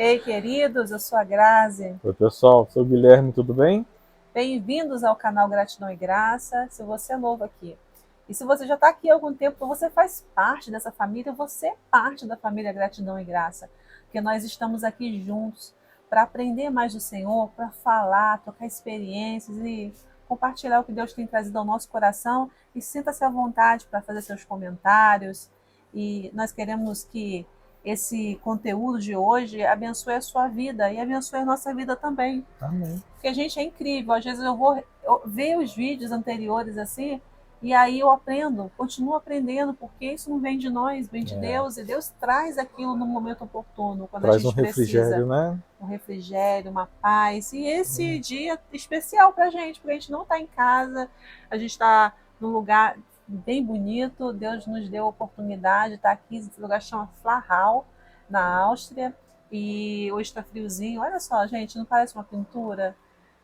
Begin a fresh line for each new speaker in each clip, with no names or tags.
Ei, queridos, eu sou a Grazi.
Oi, pessoal, sou o Guilherme, tudo bem?
Bem-vindos ao canal Gratidão e Graça. Se você é novo aqui e se você já está aqui há algum tempo, você faz parte dessa família, você é parte da família Gratidão e Graça, porque nós estamos aqui juntos para aprender mais do Senhor, para falar, trocar experiências e compartilhar o que Deus tem trazido ao nosso coração. E sinta-se à vontade para fazer seus comentários. E nós queremos que esse conteúdo de hoje abençoe a sua vida e abençoe a nossa vida também.
Amém.
Porque, gente, é incrível. Às vezes eu ver os vídeos anteriores assim, e aí eu aprendo, continuo aprendendo, porque isso não vem de nós, vem de Deus, e Deus traz aquilo no momento oportuno, quando a
Traz um
gente precisa.
refrigério, né?
Um refrigério, uma paz. E esse dia especial pra gente, porque a gente não está em casa, a gente está num lugar bem bonito. Deus nos deu a oportunidade de estar aqui. Esse lugar chama Flachau, na Áustria. E hoje está friozinho. Olha só, gente, não parece uma pintura?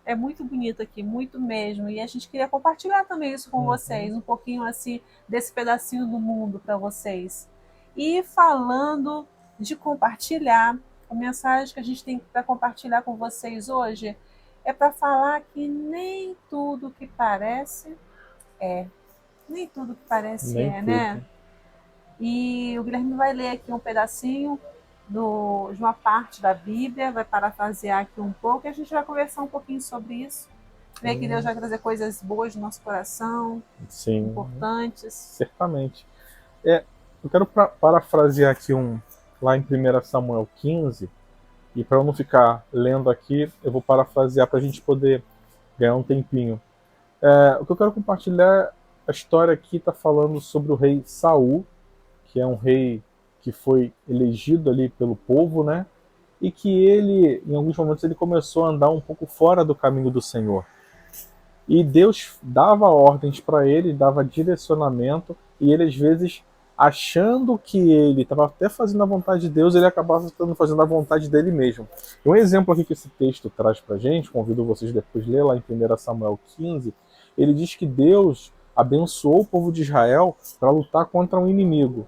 É muito bonito aqui, muito mesmo. E a gente queria compartilhar também isso com vocês, um pouquinho assim desse pedacinho do mundo para vocês. E falando de compartilhar, a mensagem que a gente tem para compartilhar com vocês hoje é para falar que nem tudo que parece é. Nem tudo que parece
Nem
é, né?
tudo.
E o Guilherme vai ler aqui um pedacinho de uma parte da Bíblia, vai parafrasear aqui um pouco e a gente vai conversar um pouquinho sobre isso. Ver que Deus vai trazer coisas boas no nosso coração,
Sim,
importantes.
certamente. Eu quero parafrasear aqui lá em 1 Samuel 15, e para eu não ficar lendo aqui, eu vou parafrasear para a gente poder ganhar um tempinho. O que eu quero compartilhar, a história aqui está falando sobre o rei Saul, que é um rei que foi elegido ali pelo povo, né? E que ele, em alguns momentos, ele começou a andar um pouco fora do caminho do Senhor. E Deus dava ordens para ele, dava direcionamento, e ele às vezes, achando que ele estava até fazendo a vontade de Deus, ele acabava fazendo a vontade dele mesmo. E um exemplo aqui que esse texto traz para a gente, convido vocês depois a ler lá em 1 Samuel 15, ele diz que Deus abençoou o povo de Israel para lutar contra um inimigo.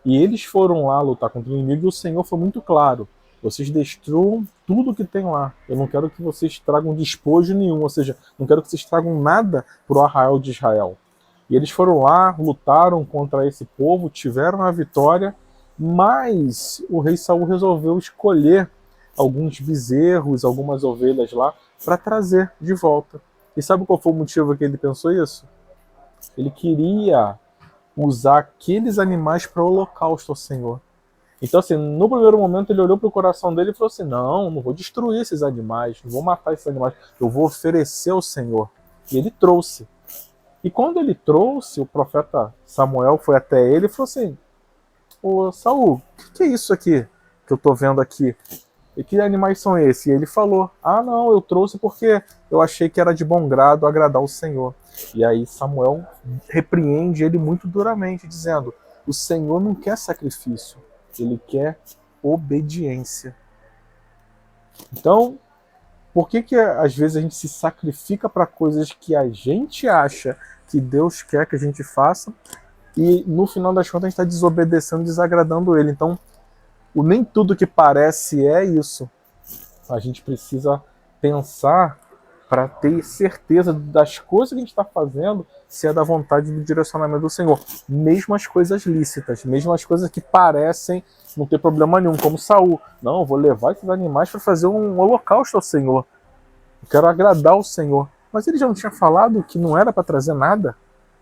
E eles foram lá lutar contra o inimigo e o Senhor foi muito claro: vocês destruam tudo que tem lá. Eu não quero que vocês tragam despojo nenhum, ou seja, não quero que vocês tragam nada para o arraial de Israel. E eles foram lá, lutaram contra esse povo, tiveram a vitória, mas o rei Saul resolveu escolher alguns bezerros, algumas ovelhas lá, para trazer de volta. E sabe qual foi o motivo que ele pensou isso? Ele queria usar aqueles animais para holocausto ao Senhor. Então, assim, no primeiro momento ele olhou para o coração dele e falou assim: não vou destruir esses animais, não vou matar esses animais, eu vou oferecer ao Senhor. E ele trouxe. E quando ele trouxe, o profeta Samuel foi até ele e falou assim: ô Saul, o que é isso aqui que eu estou vendo aqui? E que animais são esses? E ele falou: ah, não, eu trouxe porque eu achei que era de bom grado agradar o Senhor. E aí Samuel repreende ele muito duramente, dizendo: o Senhor não quer sacrifício, ele quer obediência. Então, por que às vezes a gente se sacrifica para coisas que a gente acha que Deus quer que a gente faça e no final das contas a gente está desobedecendo, desagradando ele? Então, o nem tudo que parece é isso. A gente precisa pensar para ter certeza das coisas que a gente está fazendo, se é da vontade do direcionamento do Senhor. Mesmo as coisas lícitas, mesmo as coisas que parecem não ter problema nenhum, como Saul. Não, eu vou levar esses animais para fazer um holocausto ao Senhor. Eu quero agradar o Senhor. Mas ele já não tinha falado que não era para trazer nada?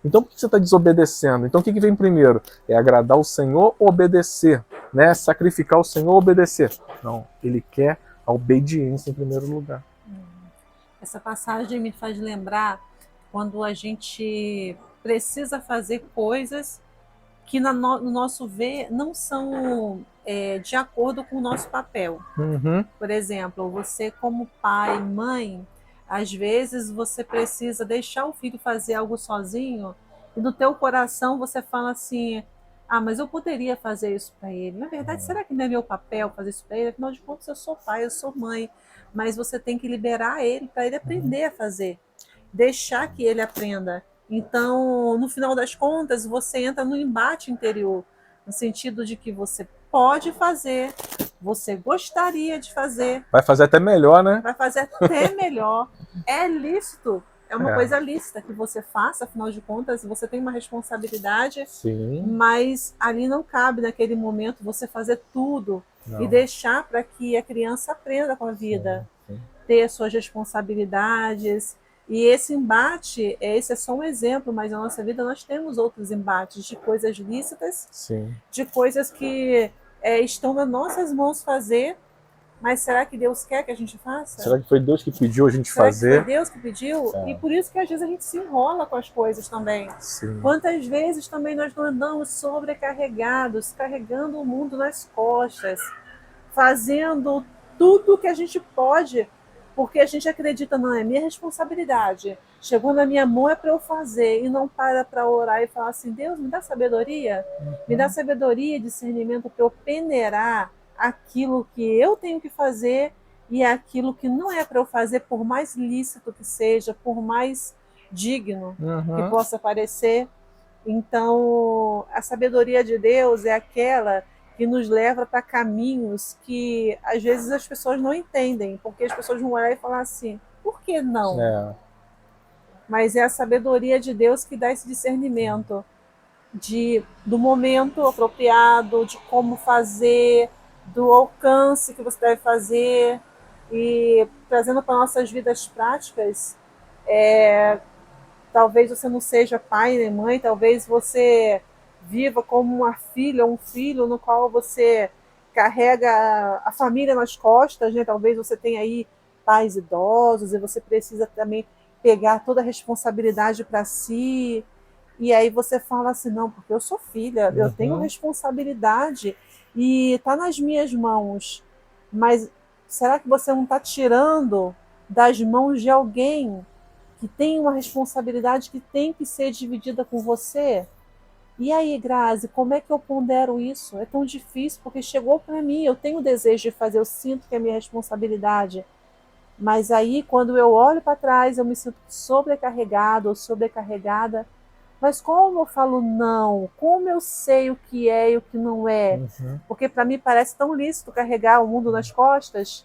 Então por que você está desobedecendo? Então o que vem primeiro? É agradar o Senhor ou obedecer? Né? Sacrificar o Senhor ou obedecer? Não, ele quer a obediência em primeiro lugar.
Essa passagem me faz lembrar quando a gente precisa fazer coisas que no nosso ver não são de acordo com o nosso papel. Por exemplo, você como pai, mãe, às vezes você precisa deixar o filho fazer algo sozinho e no teu coração você fala assim: ah, mas eu poderia fazer isso para ele. Na verdade, será que não é meu papel fazer isso para ele? Afinal de contas, eu sou pai, eu sou mãe. Mas você tem que liberar ele para ele aprender a fazer. Deixar que ele aprenda. Então, no final das contas, você entra no embate interior, no sentido de que você pode fazer, você gostaria de fazer,
Vai fazer até melhor, né?
vai fazer até melhor. É lícito, é uma
É.
coisa lícita que você faça, afinal de contas, você tem uma responsabilidade,
Sim.
mas ali não cabe naquele momento você fazer tudo
Não.
e deixar para que a criança aprenda com a vida,
Sim.
ter suas responsabilidades. E esse embate, esse é só um exemplo, mas na nossa vida nós temos outros embates de coisas lícitas,
Sim.
de coisas que estão nas nossas mãos fazer, mas será que Deus quer que a gente faça?
Será que foi Deus que pediu a gente
Será
fazer?
que foi Deus que pediu?
É.
E por isso que às vezes a gente se enrola com as coisas também.
Sim.
Quantas vezes também nós não andamos sobrecarregados, carregando o mundo nas costas, fazendo tudo que a gente pode, porque a gente acredita, não, é minha responsabilidade. Chegou na minha mão, é para eu fazer, e não para orar e falar assim, Deus, me dá sabedoria, me dá sabedoria e discernimento para eu peneirar aquilo que eu tenho que fazer e aquilo que não é para eu fazer, por mais lícito que seja, por mais digno que possa parecer. Então, a sabedoria de Deus é aquela que nos leva para caminhos que às vezes as pessoas não entendem, porque as pessoas vão olhar e falar assim, por que não?
É.
Mas é a sabedoria de Deus que dá esse discernimento do momento apropriado, de como fazer, do alcance que você deve fazer, e trazendo para nossas vidas práticas, talvez você não seja pai nem mãe, talvez você viva como uma filha, um filho no qual você carrega a família nas costas, né? Talvez você tenha aí pais idosos e você precisa também pegar toda a responsabilidade para si. E aí você fala assim, não, porque eu sou filha, eu tenho responsabilidade e está nas minhas mãos. Mas será que você não está tirando das mãos de alguém que tem uma responsabilidade que tem que ser dividida com você? E aí, Grazi, como é que eu pondero isso? É tão difícil, porque chegou para mim, eu tenho o desejo de fazer, eu sinto que é minha responsabilidade. Mas aí, quando eu olho para trás, eu me sinto sobrecarregado ou sobrecarregada. Mas como eu falo não? Como eu sei o que é e o que não é? Porque para mim parece tão lícito carregar o mundo nas costas.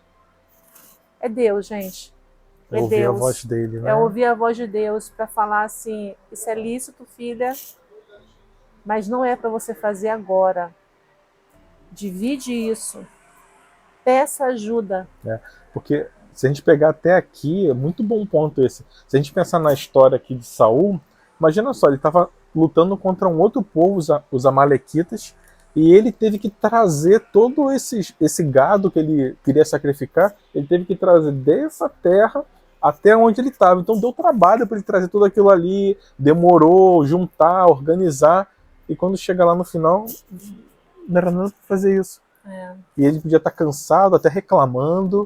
É Deus, gente. É
ouvir
Deus.
a voz dele, né?
É ouvir a voz de Deus para falar assim, isso é lícito, filha, mas não é para você fazer agora. Divide isso. Peça ajuda.
Porque se a gente pegar até aqui, é muito bom ponto esse. Se a gente pensar na história aqui de Saul, imagina só, ele estava lutando contra um outro povo, os amalequitas, e ele teve que trazer todo esse gado que ele queria sacrificar, ele teve que trazer dessa terra até onde ele estava. Então deu trabalho para ele trazer tudo aquilo ali, demorou, juntar, organizar, e quando chega lá no final, não era nada para fazer isso. E ele podia estar cansado, até reclamando,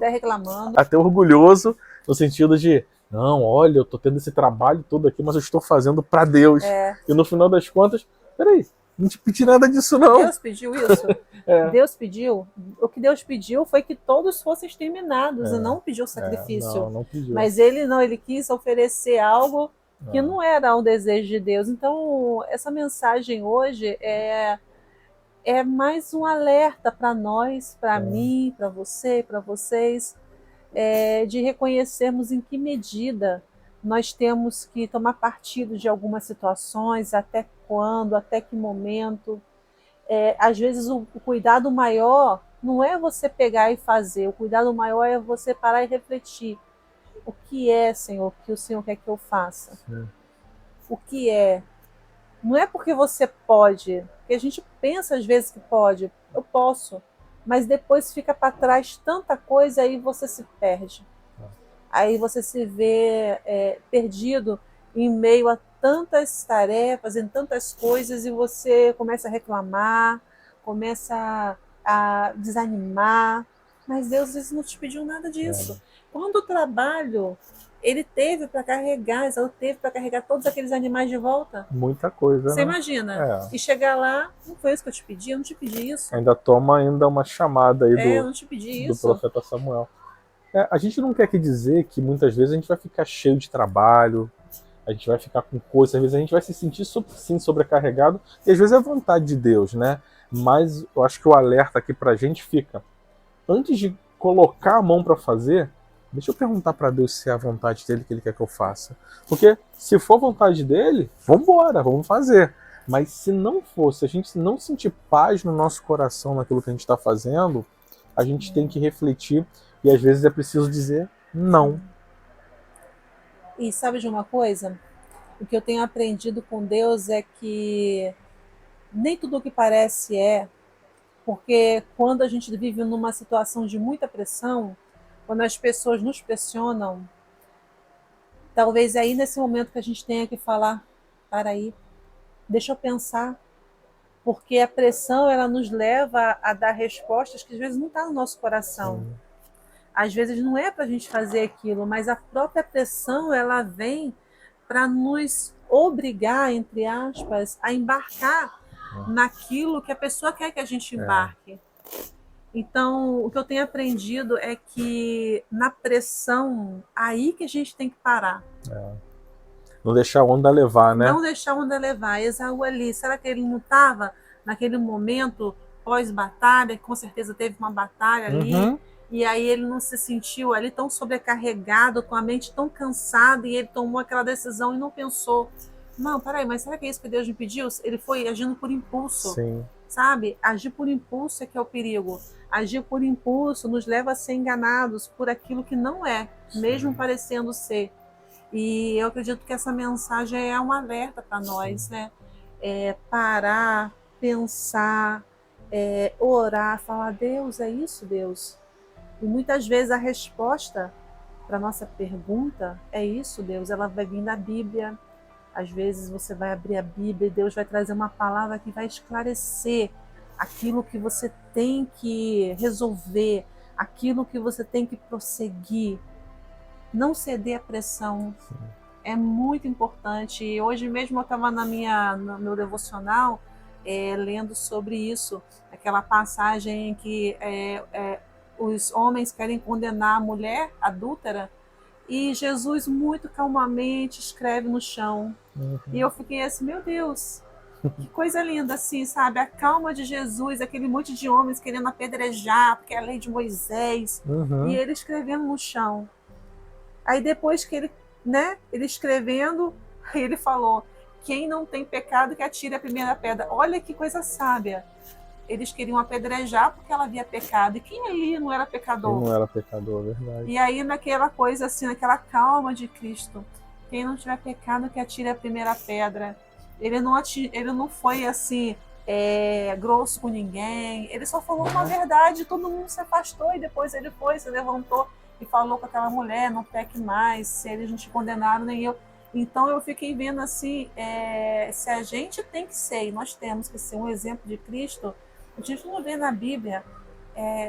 até orgulhoso, no sentido de, não, olha, eu tô tendo esse trabalho todo aqui, mas eu estou fazendo para Deus. E no final das contas, peraí, não te pedi nada disso não.
Deus pediu isso? Deus pediu? O que Deus pediu foi que todos fossem exterminados, e não pediu sacrifício.
Não pediu.
Mas ele quis oferecer algo que não era um desejo de Deus. Então, essa mensagem hoje é mais um alerta para nós, para mim, para você, para vocês, de reconhecermos em que medida nós temos que tomar partido de algumas situações, até quando, até que momento. Às vezes o cuidado maior não é você pegar e fazer, o cuidado maior é você parar e refletir. O que é, Senhor, que o Senhor quer que eu faça? O que é? Não é porque você pode, porque a gente pensa às vezes que pode, eu posso, mas depois fica para trás tanta coisa, aí você se perde. Aí você se vê perdido em meio a tantas tarefas, em tantas coisas, e você começa a reclamar, começa a desanimar, mas Deus às vezes não te pediu nada disso. Quando o trabalho ele teve para carregar, Esaú teve para carregar todos aqueles animais de volta.
Muita coisa,
Você
né?
imagina? E chegar lá, não foi isso que eu te pedi, eu não te pedi isso.
Ainda toma uma chamada aí
eu não te pedi
do
isso.
profeta Samuel. A gente não quer dizer que muitas vezes a gente vai ficar cheio de trabalho, a gente vai ficar com coisas, às vezes a gente vai se sentir sim sobrecarregado, e às vezes é vontade de Deus, né? Mas eu acho que o alerta aqui pra gente fica, antes de colocar a mão para fazer, deixa eu perguntar para Deus se é a vontade dele que ele quer que eu faça. Porque se for a vontade dele, vamos embora, vamos fazer. Mas se não for, se a gente não sentir paz no nosso coração naquilo que a gente está fazendo, a gente tem que refletir e às vezes é preciso dizer não.
E sabe de uma coisa? O que eu tenho aprendido com Deus é que nem tudo o que parece é, porque quando a gente vive numa situação de muita pressão, quando as pessoas nos pressionam, talvez é aí nesse momento que a gente tenha que falar, para aí, deixa eu pensar, porque a pressão ela nos leva a dar respostas que às vezes não estão no nosso coração.
Sim.
Às vezes não é para a gente fazer aquilo, mas a própria pressão ela vem para nos obrigar, entre aspas, a embarcar naquilo que a pessoa quer que a gente embarque. Então, o que eu tenho aprendido é que na pressão, aí que a gente tem que parar.
Não deixar a onda levar, né?
Não deixar a onda levar. Esaú ali, será que ele não estava naquele momento pós-batalha? Com certeza teve uma batalha ali. E aí ele não se sentiu ali tão sobrecarregado, com a mente tão cansada, e ele tomou aquela decisão e não pensou. Não, peraí, mas será que é isso que Deus me pediu? Ele foi agindo por impulso.
Sim.
Sabe? Agir por impulso é que é o perigo. Agir por impulso nos leva a ser enganados por aquilo que não é, mesmo parecendo ser. E eu acredito que essa mensagem é um alerta para nós, né? Parar, pensar, orar, falar, Deus, é isso, Deus? E muitas vezes a resposta para a nossa pergunta é isso, Deus, ela vai vir da Bíblia. Às vezes você vai abrir a Bíblia e Deus vai trazer uma palavra que vai esclarecer aquilo que você tem que resolver, aquilo que você tem que prosseguir. Não ceder à pressão. Sim. É muito importante. E hoje mesmo eu estava no meu devocional lendo sobre isso, aquela passagem em que os homens querem condenar a mulher adúltera e Jesus muito calmamente escreve no chão. E eu fiquei assim, meu Deus, que coisa linda assim, sabe? A calma de Jesus, aquele monte de homens querendo apedrejar, porque é a lei de Moisés, e ele escrevendo no chão. Aí depois que ele, ele escrevendo, ele falou, quem não tem pecado que atire a primeira pedra. Olha que coisa sábia. Eles queriam apedrejar porque ela havia pecado. E quem ali não era pecador?
Quem não era pecador, verdade.
E aí naquela coisa assim, naquela calma de Cristo, quem não tiver pecado que atire a primeira pedra. Ele não foi assim, grosso com ninguém. Ele só falou uma verdade, todo mundo se afastou e depois ele foi, se levantou e falou com aquela mulher, não peque mais, se eles não te condenaram, nem eu. Então eu fiquei vendo assim, se a gente tem que ser, e nós temos que ser um exemplo de Cristo, a gente não vê na Bíblia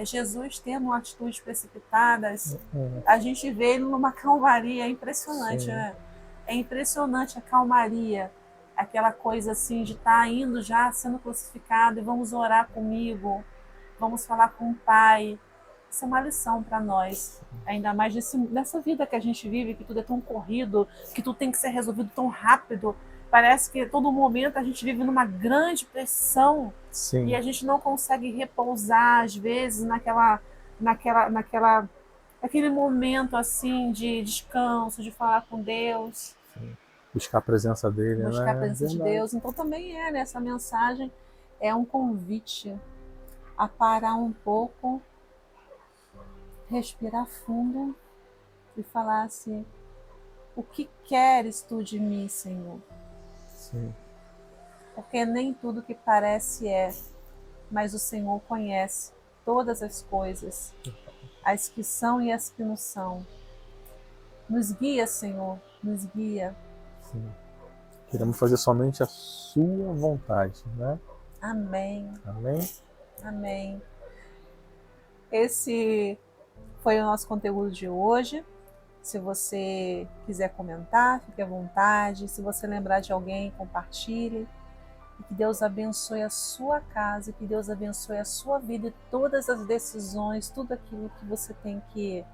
Jesus tendo atitudes precipitadas, a gente vê ele numa calmaria, é impressionante, né? É impressionante a calmaria, aquela coisa assim de estar indo já sendo crucificado e vamos orar comigo, vamos falar com o Pai. Isso é uma lição para nós, ainda mais nessa vida que a gente vive, que tudo é tão corrido, que tudo tem que ser resolvido tão rápido. Parece que a todo momento a gente vive numa grande pressão. Sim. E a gente não consegue repousar, às vezes, naquele momento assim de descanso, de falar com Deus.
Sim. Buscar a presença dele.
Buscar a presença de Deus. Então também essa mensagem é um convite a parar um pouco, respirar fundo e falar assim, o que queres tu de mim, Senhor?
Sim.
Porque nem tudo que parece mas o Senhor conhece todas as coisas, as que são e as que não são. Nos guia, Senhor, nos guia.
Sim. Queremos fazer somente a sua vontade, né?
Amém.
Amém.
Amém. Esse foi o nosso conteúdo de hoje. Se você quiser comentar, fique à vontade. Se você lembrar de alguém, compartilhe. E que Deus abençoe a sua casa, que Deus abençoe a sua vida e todas as decisões, tudo aquilo que você tem que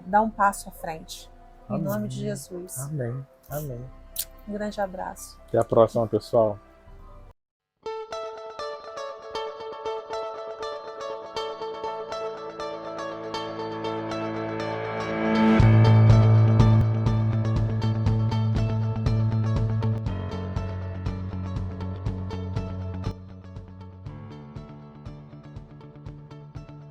dar um passo à frente. Amém. Em nome de Jesus.
Amém. Amém.
Um grande abraço.
Até a próxima, pessoal.